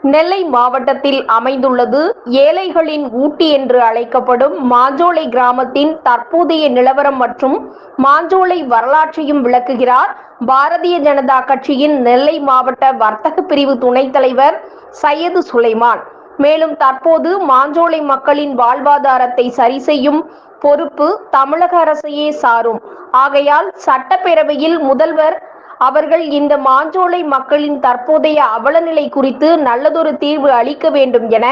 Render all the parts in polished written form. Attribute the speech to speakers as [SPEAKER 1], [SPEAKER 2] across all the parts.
[SPEAKER 1] நெல்லை மாவட்டத்தில் அமைந்துள்ளது ஏழைகளின் ஊட்டி என்று அழைக்கப்படும் மாஞ்சோலை கிராமத்தின் தற்போதைய நிலவரம் மற்றும் மாஞ்சோலை வரலாற்றையும் விளக்குகிறார் பாரதிய ஜனதா கட்சியின் நெல்லை மாவட்ட வர்த்தக பிரிவு துணைத் தலைவர் சையது சுலைமான். மேலும் தற்போது மாஞ்சோலை மக்களின் வாழ்வாதாரத்தை சரி செய்யும் பொறுப்பு தமிழக அரசையே சாரும். ஆகையால் சட்டப்பேரவையில் முதல்வர் அவர்கள் இந்த மாஞ்சோலை மக்களின் தற்போதைய அவலநிலை குறித்து நல்லதொரு தீர்வு அளிக்க வேண்டும் என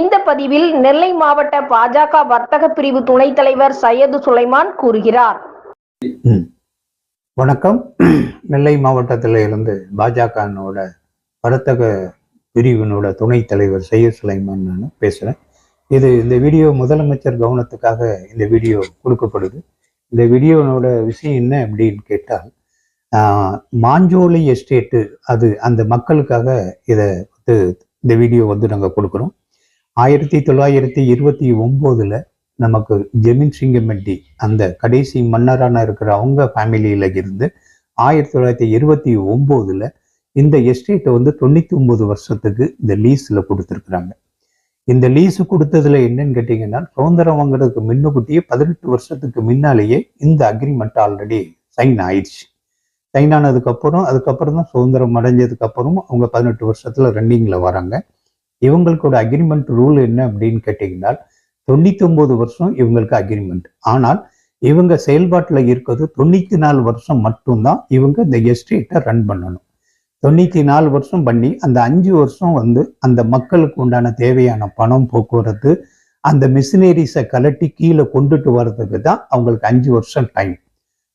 [SPEAKER 1] இந்த பதிவில் நெல்லை மாவட்ட பாஜக வர்த்தக பிரிவு துணைத் தலைவர் சையது சுலைமான் கூறுகிறார்.
[SPEAKER 2] வணக்கம். நெல்லை மாவட்டத்தில் இருந்து பாஜகனோட வர்த்தக பிரிவினோட துணைத் தலைவர் சையது சுலைமான் நான் பேசுறேன். இந்த வீடியோ முதலமைச்சர் கவனத்துக்காக இந்த வீடியோ கொடுக்கப்படுது. இந்த வீடியோனோட விஷயம் என்ன அப்படின்னு கேட்டால், மாஞ்சோலை எஸ்டேட்டு அது அந்த மக்களுக்காக இந்த வீடியோ நாங்கள் கொடுக்குறோம். 1929 நமக்கு ஜெமீன் சிங்கமெட்டி அந்த கடைசி மன்னரான இருக்கிற அவங்க ஃபேமிலியில இருந்து 1929 இந்த எஸ்டேட்டை 99 வருஷத்துக்கு இந்த லீஸில் கொடுத்துருக்குறாங்க. இந்த லீஸு கொடுத்ததுல என்னன்னு கேட்டிங்கன்னா, சுதந்திரம் வாங்குறதுக்கு முன்னுக்கூட்டியே 18 வருஷத்துக்கு முன்னாலேயே இந்த அக்ரிமெண்ட் ஆல்ரெடி சைன் ஆயிடுச்சு. சைன் அதுக்கப்புறம் தான் சுதந்திரம் அடைஞ்சதுக்கு அப்புறம் அவங்க 18 வருஷத்துல ரன்னிங்ல வராங்க. இவங்களுக்கோட அக்ரிமெண்ட் ரூல் என்ன அப்படின்னு கேட்டீங்கன்னா, 99 வருஷம் இவங்களுக்கு அக்ரிமெண்ட். ஆனால் இவங்க செயல்பாட்டில் இருக்கிறது 94 வருஷம் மட்டும்தான் இவங்க இந்த எஸ்டேட்டை ரன் பண்ணணும். 94 வருஷம் பண்ணி அந்த 5 வருஷம் அந்த மக்களுக்கு உண்டான தேவையான பணம், போக்குவரத்து, அந்த மிஷினரிஸை கலட்டி கீழே கொண்டுட்டு வர்றதுக்கு தான் அவங்களுக்கு 5 வருஷம் டைம்.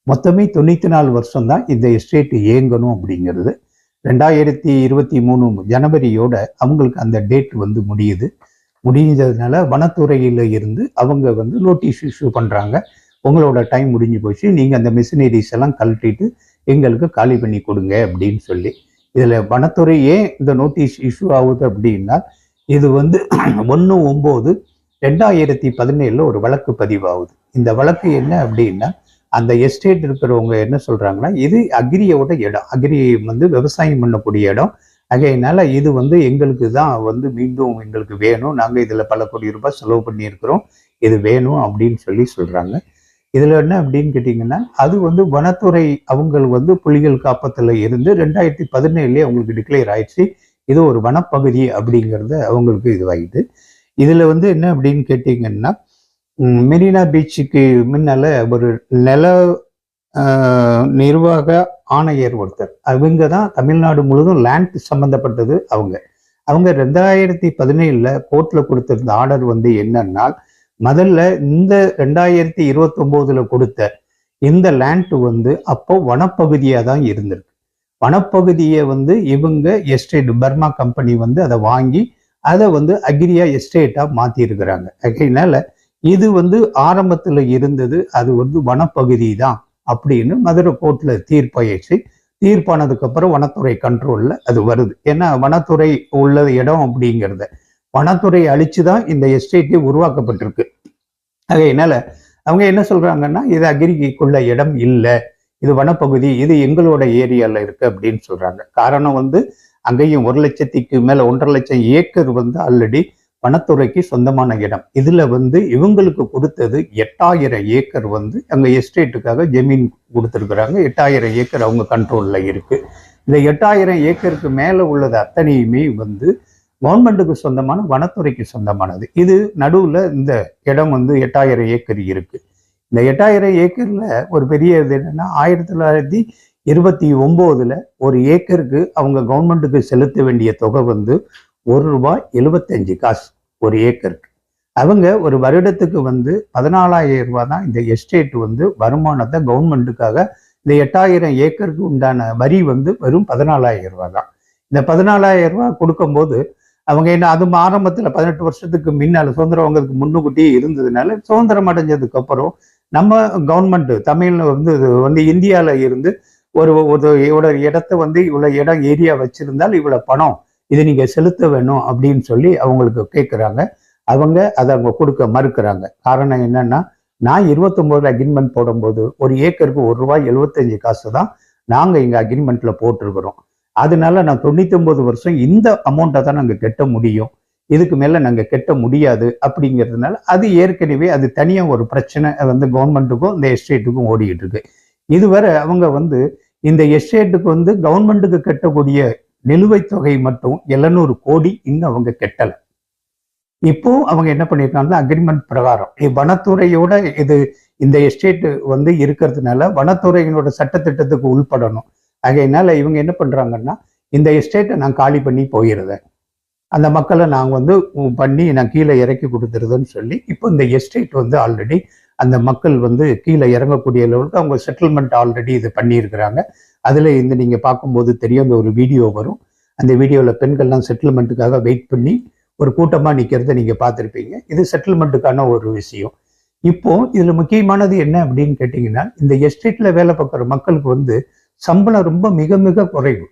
[SPEAKER 2] மொத்தமே 94 வருஷம் தான் இந்த எஸ்டேட் இயங்கணும் அப்படிங்கிறது. 2023 ஜனவரியோட அவங்களுக்கு அந்த டேட் முடிஞ்சதுனால வனத்துறையில இருந்து அவங்க நோட்டீஸ் இஷ்யூ பண்றாங்க. உங்களோட டைம் முடிஞ்சு போச்சு, நீங்க அந்த மிஷினரிஸ் எல்லாம் கழட்டிட்டு எங்களுக்கு காலி பண்ணி கொடுங்க அப்படின்னு சொல்லி. இதுல வனத்துறை ஏன் இந்த நோட்டீஸ் இஷ்யூ ஆகுது அப்படின்னா, இது 1/9/2017 ஒரு வழக்கு பதிவாகுது. இந்த வழக்கு என்ன அப்படின்னா, அந்த எஸ்டேட் இருக்கிறவங்க என்ன சொல்றாங்கன்னா, இது அக்ரியோட இடம், அக்ரி விவசாயம் பண்ணக்கூடிய இடம். அதனால இது எங்களுக்கு தான் மீண்டும் எங்களுக்கு வேணும், நாங்க இதுல பல கோடி ரூபாய் செலவு பண்ணியிருக்கிறோம், இது வேணும் அப்படின்னு சொல்றாங்க. இதுல என்ன அப்படின்னு கேட்டீங்கன்னா, அது வனத்துறை அவங்க புலிகள் காப்பத்துல இருந்து 2017 அவங்களுக்கு டிக்ளேர் ஆயிடுச்சு, இது ஒரு வனப்பகுதி அப்படிங்கிறது அவங்களுக்கு இதுவாகிட்டு. இதுல என்ன அப்படின்னு கேட்டீங்கன்னா, மெரினா பீச்சுக்கு முன்னால ஒரு நில நிர்வாக ஆணையர் ஒருத்தர், அவங்க தான் தமிழ்நாடு முழுவதும் லேண்ட் சம்பந்தப்பட்டது. அவங்க 2017 கோர்ட்ல கொடுத்திருந்த ஆர்டர் என்னன்னா, முதல்ல இந்த 2029 கொடுத்த இந்த லேண்ட் அப்போ வனப்பகுதியா தான் இருந்திருக்கு. வனப்பகுதியை இவங்க எஸ்டேட் பர்மா கம்பெனி அதை வாங்கி அதை அக்ரியா எஸ்டேட்டா மாத்தி இருக்கிறாங்க. அதனால இது ஆரம்பத்துல இருந்தது அது வனப்பகுதி தான் அப்படின்னு மதுரை கோர்ட்ல தீர்ப்பாயிடுச்சு. தீர்ப்பானதுக்கு அப்புறம் வனத்துறை கண்ட்ரோல்ல அது வருது. ஏன்னா வனத்துறை உள்ள இடம் அப்படிங்கிறத வனத்துறை அழிச்சுதான் இந்த எஸ்டேட்டே உருவாக்கப்பட்டிருக்கு. அதனால அவங்க என்ன சொல்றாங்கன்னா, இது அக்ரிக்குள்ள இடம் இல்லை, இது வனப்பகுதி, இது எங்களோட ஏரியால இருக்கு அப்படின்னு சொல்றாங்க. காரணம் அங்கேயும் 1 லட்சத்துக்கு மேல 1.5 லட்சம் ஏக்கர் ஆல்ரெடி வனத்துறைக்கு சொந்தமான இடம். இதுல இவங்களுக்கு கொடுத்தது 8000 ஏக்கர் அங்க எஸ்டேட்டுக்காக ஜமீன் கொடுத்துருக்குறாங்க. 8000 ஏக்கர் அவங்க கண்ட்ரோல்ல இருக்கு. இந்த 8000 ஏக்கருக்கு மேல உள்ளது அத்தனையுமே கவர்மெண்ட்டுக்கு சொந்தமான, வனத்துறைக்கு சொந்தமானது. இது நடுவுல இந்த இடம் 8000 ஏக்கர் இருக்கு. இந்த 8000 ஏக்கர்ல ஒரு பெரிய இது என்னன்னா, 1929 ஒரு ஏக்கருக்கு அவங்க கவர்மெண்ட்டுக்கு செலுத்த வேண்டிய தொகை ₹1.75 ஒரு ஏக்கருக்கு. அவங்க ஒரு வருடத்துக்கு 14,000 ரூபாய் தான் இந்த எஸ்டேட் வருமானத்தை கவர்மெண்ட்டுக்காக, இந்த 8000 ஏக்கருக்கு உண்டான வரி வெறும் 14,000 ரூபாய் தான். இந்த 14,000 ரூபாய் கொடுக்கும்போது அவங்க என்ன, அது ஆரம்பத்துல 18 வருஷத்துக்கு முன்னால சுதந்திரம் வாங்கிறதுக்கு முன்னுக்கூட்டியே இருந்ததுனால, சுதந்திரம் அடைஞ்சதுக்கு அப்புறம் நம்ம கவர்மெண்ட் தமிழ்ல இந்தியால இருந்து ஒரு இடத்த இவ்வளவு இடம் ஏரியா வச்சிருந்தால் இவ்வளவு பணம் இதை நீங்க செலுத்த வேணும் அப்படின்னு சொல்லி அவங்களுக்கு கேட்குறாங்க. அதை அவங்க கொடுக்க மறுக்கிறாங்க. காரணம் என்னன்னா, நான் 29 அக்ரிமெண்ட் போடும்போது ஒரு ஏக்கருக்கு ₹1.75 தான் நாங்க இங்க அக்ரிமெண்ட்ல போட்டிருக்கிறோம். அதனால நான் 99 வருஷம் இந்த அமௌண்ட்டை தான் நாங்கள் கட்ட முடியும், இதுக்கு மேல நாங்க கட்ட முடியாது அப்படிங்கிறதுனால அது ஏற்கனவே அது தனியா ஒரு பிரச்சனை வந்து கவர்மெண்ட்டுக்கும் இந்த எஸ்டேட்டுக்கும் ஓடிக்கிட்டு இருக்கு. இதுவரை அவங்க வந்து இந்த எஸ்டேட்டுக்கு வந்து கவர்மெண்ட்டுக்கு கட்டக்கூடிய நிலுவைத் தொகை மட்டும் 700 கோடி இன்னும் அவங்க கட்டல. இப்போ அவங்க என்ன பண்ணிருக்காங்கன்னா அக்ரிமெண்ட் பிரகாரம் வனத்துறையோட இது இந்த எஸ்டேட் வந்து இருக்கிறதுனால வனத்துறையினோட சட்டத்திட்டத்துக்கு உள்படணும். ஆகையினால இவங்க என்ன பண்றாங்கன்னா இந்த எஸ்டேட்டை நான் காலி பண்ணி போயிருந்தேன், அந்த மக்களை நான் வந்து பண்ணி நான் கீழே இறக்கி கொடுத்துருதுன்னு சொல்லி இப்போ இந்த எஸ்டேட் வந்து ஆல்ரெடி அந்த மக்கள் வந்து கீழே இறங்கக்கூடிய லெவலுக்கு அவங்க செட்டில்மெண்ட் ஆல்ரெடி இது பண்ணியிருக்கிறாங்க. அதில் இந்த நீங்கள் பார்க்கும்போது தெரியும், அந்த ஒரு வீடியோ வரும், அந்த வீடியோவில் பெண்கள்லாம் செட்டில்மெண்ட்டுக்காக வெயிட் பண்ணி ஒரு கூட்டமாக நிற்கிறத நீங்கள் பார்த்துருப்பீங்க. இது செட்டில்மெண்ட்டுக்கான ஒரு விஷயம். இப்போ இதில் முக்கியமானது என்ன அப்படின்னு கேட்டிங்கன்னா, இந்த எஸ்டேட்டில் வேலை பார்க்குற மக்களுக்கு வந்து சம்பளம் ரொம்ப மிக மிக குறைவு.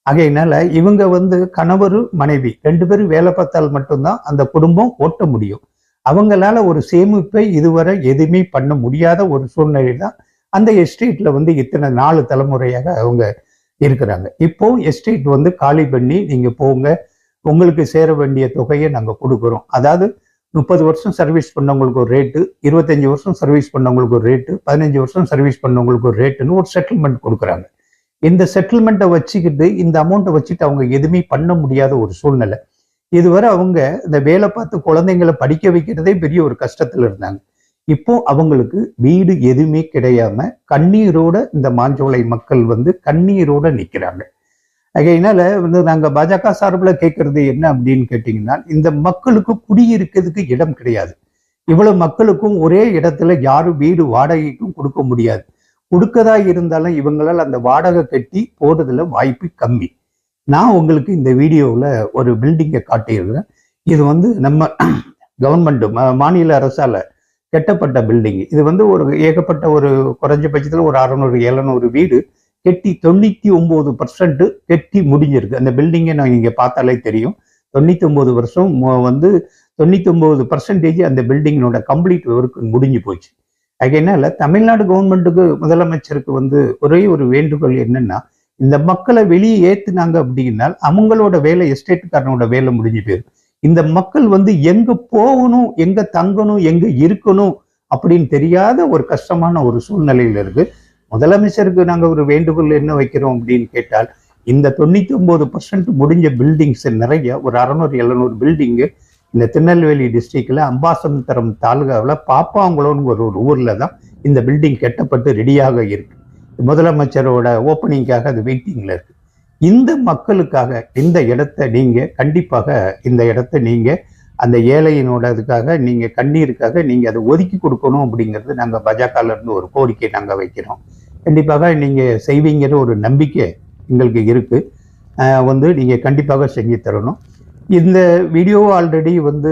[SPEAKER 2] ஆகையினால இவங்க வந்து கணவர் மனைவி 2 பேரும் வேலை பார்த்தால் மட்டும்தான் அந்த குடும்பம் ஓட்ட முடியும். அவங்களால ஒரு சேமிப்பை இதுவரை எதுவுமே பண்ண முடியாத ஒரு சூழ்நிலை தான் அந்த எஸ்டேட்ல வந்து இத்தனை 4 தலைமுறையாக அவங்க இருக்கிறாங்க. இப்போ எஸ்டேட் வந்து காலி பண்ணி நீங்க போங்க, உங்களுக்கு சேர வேண்டிய தொகையை நாங்க கொடுக்குறோம். அதாவது 30 வருஷம் சர்வீஸ் பண்ணவங்களுக்கு ஒரு ரேட்டு, 25 வருஷம் சர்வீஸ் பண்ணவங்களுக்கு ஒரு ரேட்டு, 15 வருஷம் சர்வீஸ் பண்ணவங்களுக்கு ஒரு ரேட்டுன்னு ஒரு செட்டில்மெண்ட் கொடுக்குறாங்க. இந்த செட்டில்மெண்ட்டை வச்சுக்கிட்டு இந்த அமௌண்ட்டை வச்சுட்டு அவங்க எதுவுமே பண்ண முடியாத ஒரு சூழ்நிலை. இதுவரை அவங்க இந்த வேலை பார்த்து குழந்தைங்களை படிக்க வைக்கிறதே பெரிய ஒரு கஷ்டத்துல இருந்தாங்க. இப்போ அவங்களுக்கு வீடு எதுவுமே கிடையாம கண்ணீரோட இந்த மாஞ்சோலை மக்கள் வந்து கண்ணீரோட நிக்கிறாங்க. அதனால வந்து நாங்க பாஜக சார்பில் கேட்கறது என்ன அப்படின்னு கேட்டீங்கன்னா, இந்த மக்களுக்கு குடியிருக்கிறதுக்கு இடம் கிடையாது. இவ்வளவு மக்களுக்கும் ஒரே இடத்துல யாரும் வீடு வாடகைக்கும் கொடுக்க முடியாது. கொடுக்கதா இருந்தாலும் இவங்களால் அந்த வாடகை கட்டி போடுறதுல வாய்ப்பு கம்மி. நான் உங்களுக்கு இந்த வீடியோவில் ஒரு பில்டிங்கை காட்டியிருக்கிறேன். இது வந்து நம்ம கவர்மெண்ட் மாநில அரசால கட்டப்பட்ட பில்டிங். இது வந்து ஒரு ஏகப்பட்ட ஒரு குறைஞ்சபட்சத்தில் ஒரு 600-700 வீடு கெட்டி 99% கெட்டி முடிஞ்சிருக்கு. அந்த பில்டிங்கை நான் இங்கே பார்த்தாலே தெரியும். 99 வருஷம் வந்து 99% அந்த பில்டிங்கோட கம்ப்ளீட் ஒர்க் முடிஞ்சு போச்சு. அதனால தமிழ்நாடு கவர்மெண்ட்டுக்கு முதலமைச்சருக்கு வந்து ஒரே ஒரு வேண்டுகோள் என்னன்னா, இந்த மக்களை வெளியே ஏத்துனாங்க அப்படின்னா அவங்களோட வேலை, எஸ்டேட்டுக்காரனோட வேலை முடிஞ்சு போயிடும். இந்த மக்கள் வந்து எங்க போகணும், எங்க தங்கணும், எங்க இருக்கணும் அப்படின்னு தெரியாத ஒரு கஷ்டமான ஒரு சூழ்நிலையில இருக்கு. முதலமைச்சருக்கு நாங்க ஒரு வேண்டுகோள் என்ன வைக்கிறோம் அப்படின்னு கேட்டால், இந்த 99% முடிஞ்ச பில்டிங்ஸ் நிறைய ஒரு 600-700 பில்டிங்கு இந்த திருநெல்வேலி டிஸ்ட்ரிக்ட்ல அம்பாசமுத்திரம் தாலுகாவில் பாப்பாங்குளம்னு ஒரு ஊர்ல தான் இந்த பில்டிங் கட்டப்பட்டு ரெடியாக இருக்கு. முதலமைச்சரோட ஓப்பனிங்காக அது வெயிட்டிங்ல இருக்கு. இந்த மக்களுக்காக இந்த இடத்த நீங்க கண்டிப்பாக இந்த இடத்த நீங்க அந்த ஏழையினோட அதுக்காக நீங்க கண்ணீருக்காக நீங்க அதை ஒதுக்கி கொடுக்கணும் அப்படிங்கிறது நாங்க பாஜகல இருந்து ஒரு கோரிக்கை நாங்க வைக்கிறோம். கண்டிப்பாக நீங்க செய்வீங்கிற ஒரு நம்பிக்கை எங்களுக்கு இருக்கு. வந்து நீங்க கண்டிப்பாக செஞ்சு தரணும். இந்த வீடியோ ஆல்ரெடி வந்து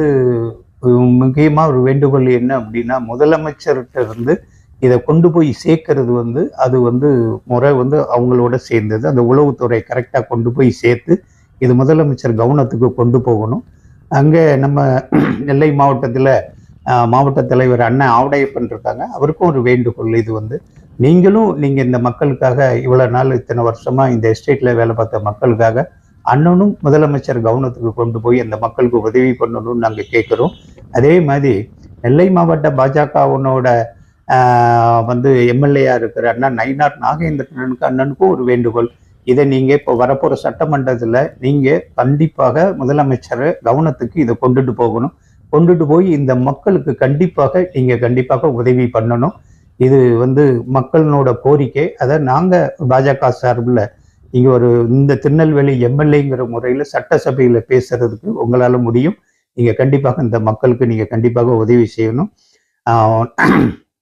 [SPEAKER 2] முக்கியமா ஒரு வேண்டுகோள் என்ன அப்படின்னா, முதலமைச்சர்கிட்ட இருந்து இதை கொண்டு போய் சேர்க்கறது வந்து அது வந்து முறை வந்து அவங்களோட சேர்ந்தது. அந்த உளவுத்துறை கரெக்டாக கொண்டு போய் சேர்த்து இது முதலமைச்சர் கவனத்துக்கு கொண்டு போகணும். அங்கே நம்ம நெல்லை மாவட்டத்தில் மாவட்ட தலைவர் அண்ணன் ஆவடையப்பன் இருக்காங்க, அவருக்கும் ஒரு வேண்டுகோள். இது வந்து நீங்களும் இந்த மக்களுக்காக இவ்வளவு நாள் இத்தனை வருஷமா இந்த எஸ்டேட்ல வேலை பார்த்த மக்களுக்காக அண்ணனும் முதலமைச்சர் கவனத்துக்கு கொண்டு போய் அந்த மக்களுக்கு உதவி பண்ணணும்னு நாங்கள் கேட்குறோம். அதே மாதிரி நெல்லை மாவட்ட பாஜகவனோட வந்து எம்எல்ஏயா இருக்கிற அண்ணா நயினார் நாகேந்திரனுக்கு அண்ணனுக்கும் ஒரு வேண்டுகோள். இதை நீங்க இப்போ வரப்போற சட்டமன்றத்துல நீங்க கண்டிப்பாக முதலமைச்சரை கவனத்துக்கு இதை கொண்டுட்டு போகணும். கொண்டுட்டு போய் இந்த மக்களுக்கு கண்டிப்பாக உதவி பண்ணணும். இது வந்து மக்களோட கோரிக்கை. அதை நாங்க பாஜக சார்பில் இங்க இந்த திருநெல்வேலி எம்எல்ஏங்கிற முறையில சட்டசபையில பேசுறதுக்கு உங்களால முடியும். நீங்க கண்டிப்பாக இந்த மக்களுக்கு நீங்க கண்டிப்பாக உதவி செய்யணும்.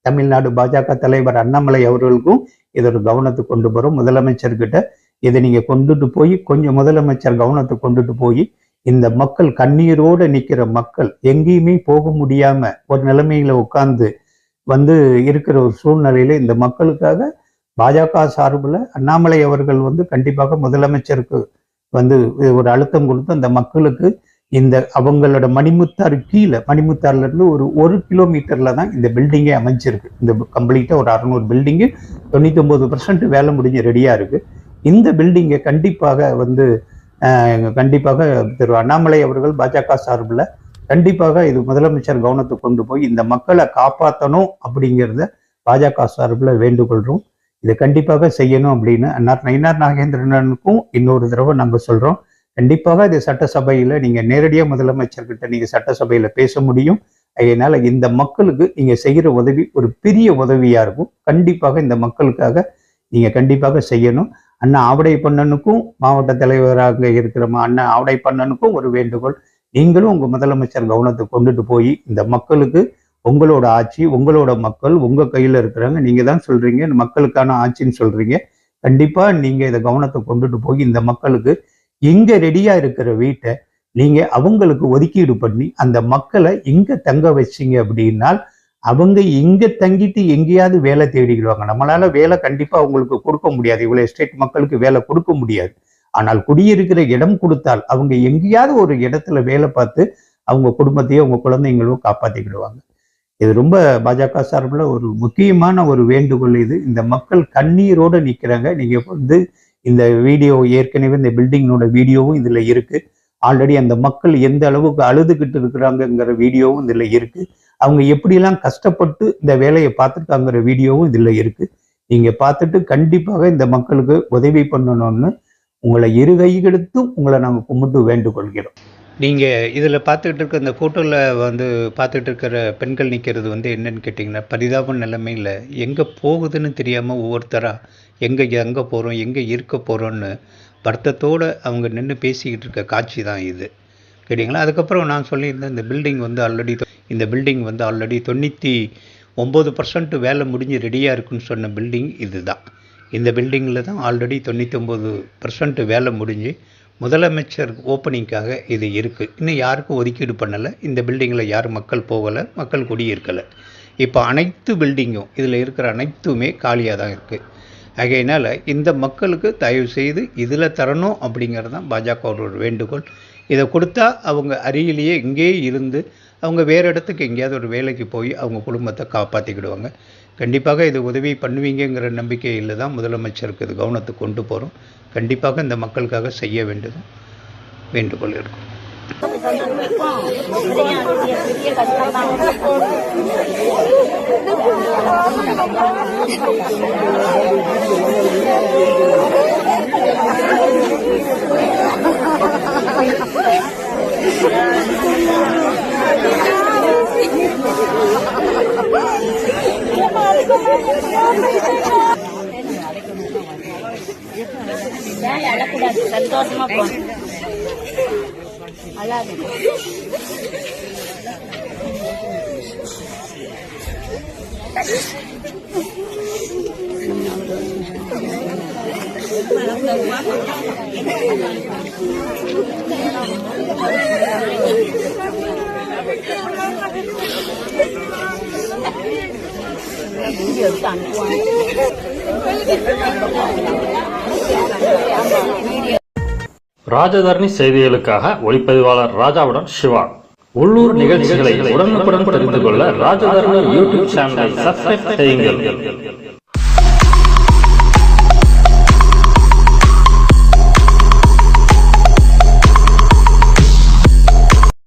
[SPEAKER 2] தமிழ்நாடு பாஜக தலைவர் அண்ணாமலை அவர்களுக்கும் இதை ஒரு கவனத்துக்கு கொண்டு போறோம். முதலமைச்சர்கிட்ட இதை நீங்க கொண்டுட்டு போய் கொஞ்சம் முதலமைச்சர் கவனத்துக்கு கொண்டுட்டு போய் இந்த மக்கள் கண்ணீரோடு நிற்கிற மக்கள் எங்கேயுமே போக முடியாம ஒரு நிலைமையில உட்கார்ந்து வந்து இருக்கிற ஒரு சூழ்நிலையில இந்த மக்களுக்காக பாஜக சார்பில் அண்ணாமலை அவர்கள் வந்து கண்டிப்பாக முதலமைச்சருக்கு வந்து ஒரு அழுத்தம் கொடுத்து அந்த மக்களுக்கு இந்த அவங்களோட மணிமுத்தாறு கீழே மணிமுத்தாறுல இருந்து ஒரு கிலோமீட்டர்ல தான் இந்த பில்டிங்கே அமைஞ்சிருக்கு. இந்த கம்ப்ளீட்டா ஒரு 600 பில்டிங்கு 99% வேலை முடிஞ்சு ரெடியா இருக்கு. இந்த பில்டிங்கை கண்டிப்பாக கண்டிப்பாக திரு அண்ணாமலை அவர்கள் பாஜக சார்பில் கண்டிப்பாக இது முதலமைச்சர் கவனத்துக்கு கொண்டு போய் இந்த மக்களை காப்பாற்றணும் அப்படிங்கிறத பாஜக சார்பில் வேண்டுகொள்றோம். இதை கண்டிப்பாக செய்யணும் அப்படின்னு நயினார் நாகேந்திரனுக்கும் இன்னொரு தடவை நாங்கள் சொல்றோம். கண்டிப்பாக இது சட்டசபையில நீங்க நேரடியாக முதலமைச்சர்கிட்ட நீங்க சட்டசபையில பேச முடியும். அதனால இந்த மக்களுக்கு நீங்க செய்கிற உதவி ஒரு பெரிய உதவியா இருக்கும். கண்டிப்பாக இந்த மக்களுக்காக நீங்க கண்டிப்பாக செய்யணும். அண்ணா ஆவடை பண்ணனுக்கும் மாவட்ட தலைவராக இருக்கிற அண்ணா ஆவடை பண்ணனுக்கும் ஒரு வேண்டுகோள், நீங்களும் உங்க முதலமைச்சர் கவனத்துக்கு கொண்டுட்டு போய் இந்த மக்களுக்கு உங்களோட ஆட்சி, உங்களோட மக்கள் உங்க கையில இருக்கிறாங்க, நீங்க தான் சொல்றீங்க மக்களுக்கான ஆட்சின்னு சொல்றீங்க. கண்டிப்பா நீங்க இதை கவனத்தை கொண்டுட்டு போய் இந்த மக்களுக்கு இங்க ரெடியா இருக்கிற வீட்டை நீங்க அவங்களுக்கு ஒதுக்கீடு பண்ணி அந்த மக்களை இங்க தங்க வச்சிங்க அப்படின்னால் அவங்க இங்க தங்கிட்டு எங்கேயாவது வேலை தேடிக்கிடுவாங்க. நம்மளால வேலை கண்டிப்பா அவங்களுக்கு கொடுக்க முடியாது, இவ்வளவு எஸ்டேட் மக்களுக்கு வேலை கொடுக்க முடியாது. ஆனால் குடியிருக்கிற இடம் கொடுத்தால் அவங்க எங்கேயாவது ஒரு இடத்துல வேலை பார்த்து அவங்க குடும்பத்தையும் அவங்க குழந்தைங்களும் காப்பாத்திக்கிடுவாங்க. இது ரொம்ப பாஜக சார்பில் ஒரு முக்கியமான ஒரு வேண்டுகோள். இது இந்த மக்கள் கண்ணீரோடு நிற்கிறாங்க. நீங்க இந்த வீடியோ ஏற்கனவே இந்த பில்டிங்கோட வீடியோவும் இதுல இருக்கு. ஆல்ரெடி அந்த மக்கள் எந்த அளவுக்கு அழுதுகிட்டு இருக்கிறாங்கிற வீடியோவும் இதுல இருக்கு. அவங்க எப்படியெல்லாம் கஷ்டப்பட்டு இந்த வேலையை பார்த்துருக்காங்கிற வீடியோவும் இதுல இருக்கு. நீங்க பார்த்துட்டு கண்டிப்பாக இந்த மக்களுக்கு உதவி பண்ணணும்னு உங்களை இரு கைகளுத்தும் உங்களை நாங்கள் கும்பிட்டு வேண்டுகொள்கிறோம். நீங்கள் இதில் பார்த்துக்கிட்டு இருக்க இந்த ஃபோட்டோவில் பார்த்துக்கிட்டு இருக்கிற பெண்கள் நிற்கிறது என்னன்னு கேட்டிங்கன்னா, பரிதாப நிலைமையில் எங்கே போகுதுன்னு தெரியாமல் ஒவ்வொருத்தராக எங்கே போகிறோம், எங்கே இருக்க போகிறோன்னு வருத்தத்தோடு அவங்க நின்று பேசிக்கிட்டு இருக்க காட்சி தான் இது, கேட்டிங்களா. அதுக்கப்புறம் நான் சொல்லியிருந்தேன், இந்த பில்டிங் ஆல்ரெடி 99% வேலை முடிஞ்சு ரெடியாக இருக்குன்னு சொன்ன பில்டிங் இது தான். இந்த பில்டிங்கில் தான் ஆல்ரெடி 99% வேலை முடிஞ்சு முதலமைச்சர் ஓப்பனிங்காக இது இருக்குது. இன்னும் யாருக்கும் ஒதுக்கீடு பண்ணலை. இந்த பில்டிங்கில் யாரும் மக்கள் போகலை, மக்கள் குடியிருக்கலை. இப்போ அனைத்து பில்டிங்கும் இதில் இருக்கிற அனைத்துமே காலியாக தான் இருக்குது. ஆகையினால் இந்த மக்களுக்கு தயவு செய்து இதில் தரணும் அப்படிங்கிறது தான் பாஜகவோட வேண்டுகோள். இதை கொடுத்தா அவங்க அருகிலேயே இங்கேயே இருந்து அவங்க வேறு இடத்துக்கு எங்கேயாவது ஒரு வேலைக்கு போய் அவங்க குடும்பத்தை காப்பாற்றிக்கிடுவாங்க. கண்டிப்பாக இது உதவி பண்ணுவீங்கிற நம்பிக்கையில் தான் முதலமைச்சருக்கு இது கவனத்துக்கு கொண்டு போகிறோம். கண்டிப்பாக இந்த மக்களுக்காக செய்ய வேண்டியதும் வேண்டுகோள் இருக்கும்.
[SPEAKER 3] அழக்கூடாது, சந்தோஷமா போகணும். அழாது.
[SPEAKER 4] ராஜதரணி செய்திகளுக்காக ஒளிப்பதிவாளர் ராஜாவுடன் சிவா. உள்ளூர் நிகழ்ச்சிகளை உடனுக்குடன் தெரிந்து கொள்ள ராஜதரணி யூடியூப் சேனலை சப்ஸ்கிரைப் செய்யுங்கள்.